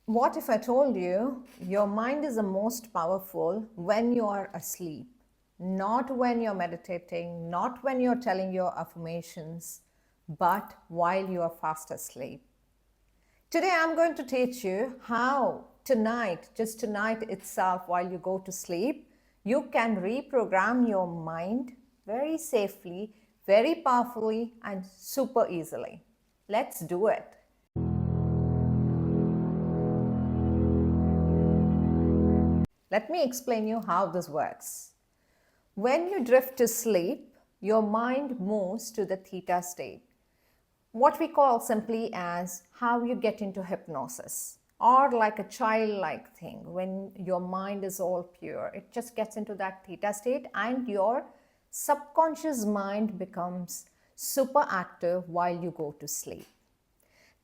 What if I told you your mind is the most powerful when you are asleep, not when you're meditating, not when you're telling your affirmations, but while you are fast asleep? Today I'm going to teach you how tonight, just tonight itself, while you go to sleep, you can reprogram your mind very safely, very powerfully, and super easily. Let's do it. Let me explain you how this works. When you drift to sleep, your mind moves to the theta state, what we call simply as how you get into hypnosis, or like a childlike thing. When your mind is all pure, it just gets into that theta state and your subconscious mind becomes super active while you go to sleep.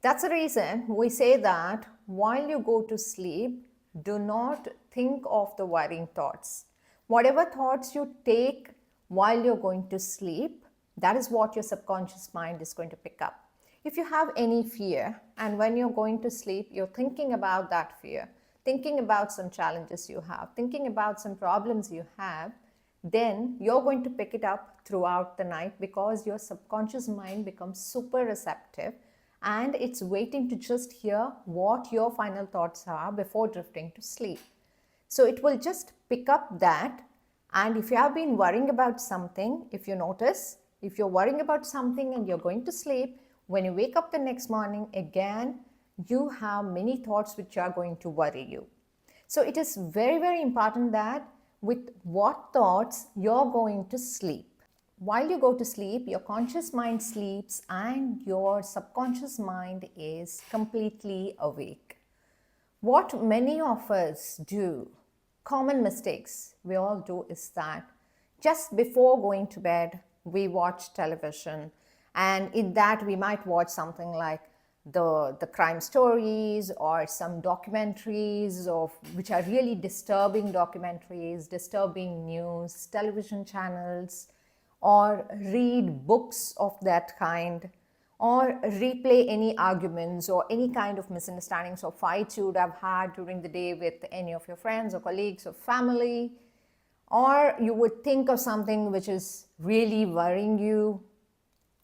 That's the reason we say that while you go to sleep, do not think of the worrying thoughts. Whatever thoughts you take while you're going to sleep, that is what your subconscious mind is going to pick up. If you have any fear and when you're going to sleep, you're thinking about that fear, thinking about some challenges you have, thinking about some problems you have, then you're going to pick it up throughout the night because your subconscious mind becomes super receptive and it's waiting to just hear what your final thoughts are before drifting to sleep. So it will just pick up that. And if you have been worrying about something, if you notice, if you're worrying about something and you're going to sleep, when you wake up the next morning, again, you have many thoughts which are going to worry you. So it is very, very important that with what thoughts you're going to sleep. While you go to sleep, your conscious mind sleeps and your subconscious mind is completely awake. What many of us do, common mistakes we all do, is that just before going to bed, we watch television, and in that we might watch something like the crime stories or some documentaries of which are really disturbing documentaries, disturbing news, television channels, or read books of that kind, or replay any arguments or any kind of misunderstandings or fights you would have had during the day with any of your friends or colleagues or family, or you would think of something which is really worrying you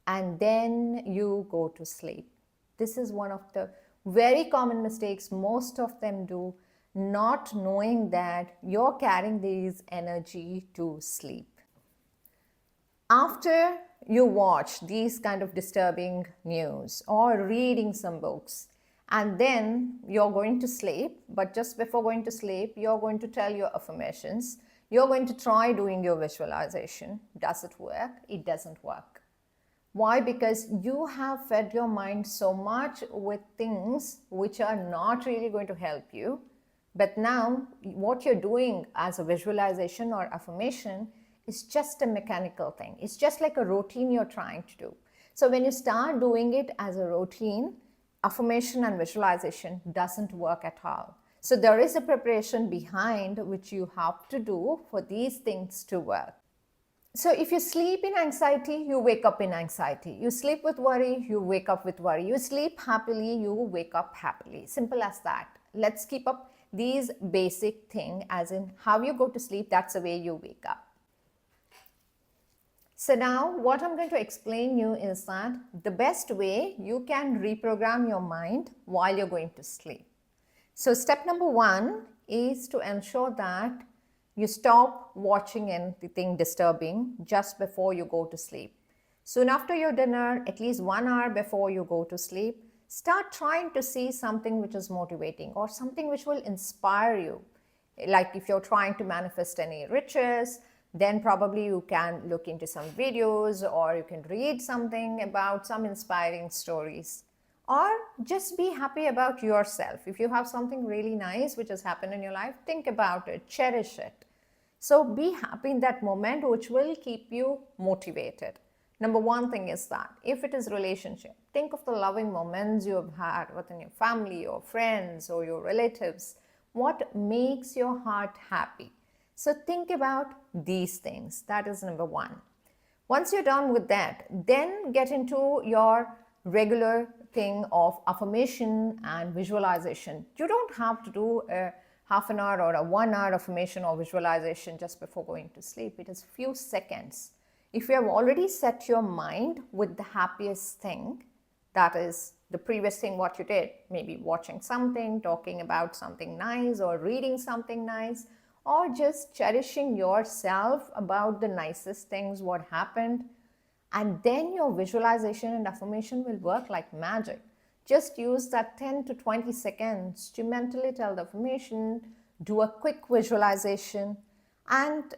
and then you go to sleep. This is one of the very common mistakes most of them do, not knowing that you're carrying this energy to sleep. After you watch these kind of disturbing news or reading some books, and then you're going to sleep, but just before going to sleep, you're going to tell your affirmations. You're going to try doing your visualization. Does it work? It doesn't work. Why? Because you have fed your mind so much with things which are not really going to help you. But now what you're doing as a visualization or affirmation is just a mechanical thing. It's just like a routine you're trying to do. So when you start doing it as a routine, affirmation and visualization doesn't work at all. So there is a preparation behind which you have to do for these things to work. So if you sleep in anxiety, you wake up in anxiety. You sleep with worry, you wake up with worry. You sleep happily, you wake up happily. Simple as that. Let's keep up these basic things, as in how you go to sleep, that's the way you wake up. So now what I'm going to explain you is that the best way you can reprogram your mind while you're going to sleep. So step number 1 is to ensure that you stop watching anything disturbing just before you go to sleep. Soon after your dinner, at least 1 hour before you go to sleep, start trying to see something which is motivating or something which will inspire you. Like if you're trying to manifest any riches, then probably you can look into some videos or you can read something about some inspiring stories. Or just be happy about yourself. If you have something really nice which has happened in your life, think about it, cherish it. So be happy in that moment, which will keep you motivated. Number 1 thing is that if it is relationship, think of the loving moments you have had within your family or friends or your relatives. What makes your heart happy? So think about these things. That is number 1. Once you're done with that, then get into your regular thing of affirmation and visualization. You don't have to do a half an hour or a 1 hour affirmation or visualization just before going to sleep. It is few seconds. If you have already set your mind with the happiest thing, that is the previous thing what you did, maybe watching something, talking about something nice, or reading something nice, or just cherishing yourself about the nicest things what happened, and then your visualization and affirmation will work like magic. Just use that 10 to 20 seconds to mentally tell the affirmation, do a quick visualization, and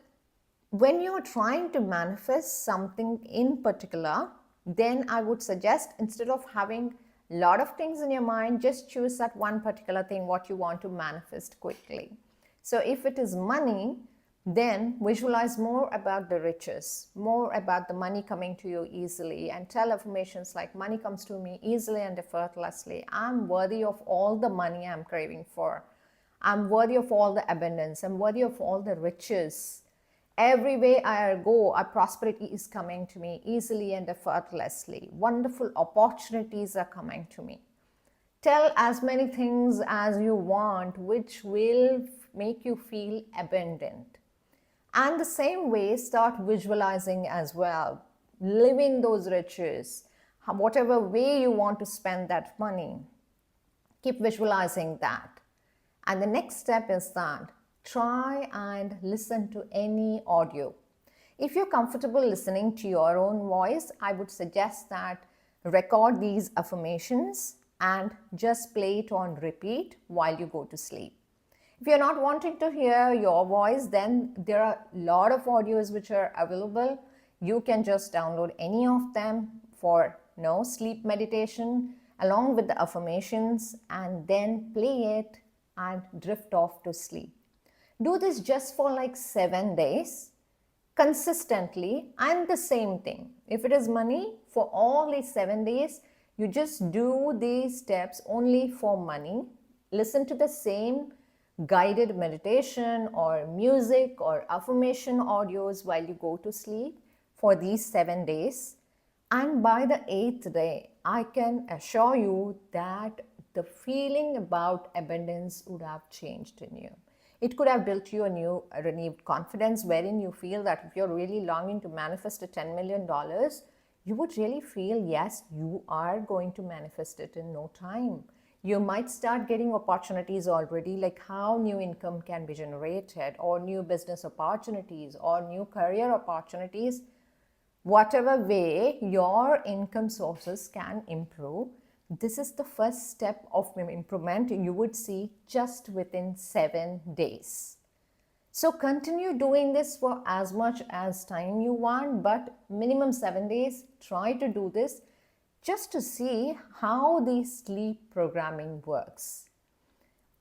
when you're trying to manifest something in particular, then I would suggest, instead of having a lot of things in your mind, just choose that one particular thing what you want to manifest quickly. So if it is money, then visualize more about the riches, more about the money coming to you easily, and tell affirmations like, money comes to me easily and effortlessly. I'm worthy of all the money I'm craving for. I'm worthy of all the abundance. I'm worthy of all the riches. Every way I go, our prosperity is coming to me easily and effortlessly. Wonderful opportunities are coming to me. Tell as many things as you want, which will make you feel abundant. And the same way, start visualizing as well, living those riches, whatever way you want to spend that money. Keep visualizing that. And the next step is that try and listen to any audio. If you're comfortable listening to your own voice, I would suggest that record these affirmations and just play it on repeat while you go to sleep. If you're not wanting to hear your voice, then there are a lot of audios which are available. You can just download any of them for sleep meditation along with the affirmations, and then play it and drift off to sleep. Do this just for like 7 days consistently, and the same thing. If it is money, for all these 7 days, you just do these steps only for money. Listen to the same guided meditation or music or affirmation audios while you go to sleep for these 7 days. And by the 8th day, I can assure you that the feeling about abundance would have changed in you. It could have built you a new renewed confidence, wherein you feel that if you're really longing to manifest a $10 million, you would really feel, yes, you are going to manifest it in no time. You might start getting opportunities already, like how new income can be generated, or new business opportunities, or new career opportunities. Whatever way your income sources can improve, this is the first step of improvement you would see just within 7 days. So continue doing this for as much as time you want, but minimum 7 days. Try to do this just to see how the sleep programming works.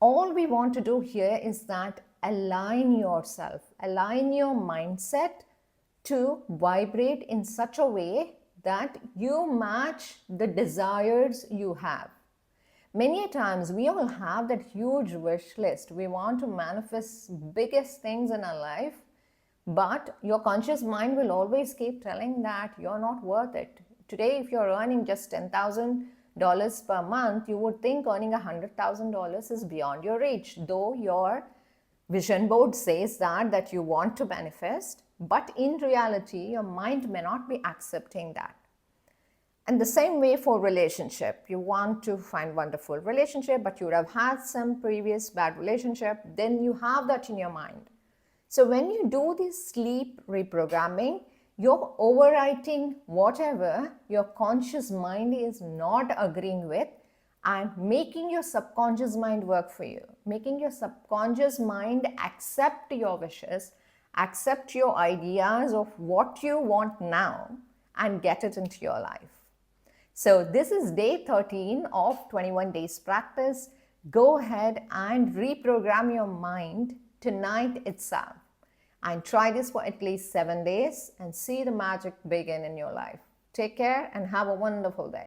All we want to do here is that align yourself, align your mindset to vibrate in such a way that you match the desires you have. Many times we all have that huge wish list. We want to manifest biggest things in our life, but your conscious mind will always keep telling that you're not worth it. Today, if you're earning just $10,000 per month, you would think earning $100,000 is beyond your reach, though your vision board says that you want to manifest, but in reality, your mind may not be accepting that. And the same way for relationship, you want to find wonderful relationship, but you would have had some previous bad relationship, then you have that in your mind. So when you do this sleep reprogramming, you're overwriting whatever your conscious mind is not agreeing with, and making your subconscious mind work for you, making your subconscious mind accept your wishes, accept your ideas of what you want now, and get it into your life. So this is day 13 of 21 days practice. Go ahead and reprogram your mind tonight itself, and try this for at least 7 days and see the magic begin in your life. Take care and have a wonderful day.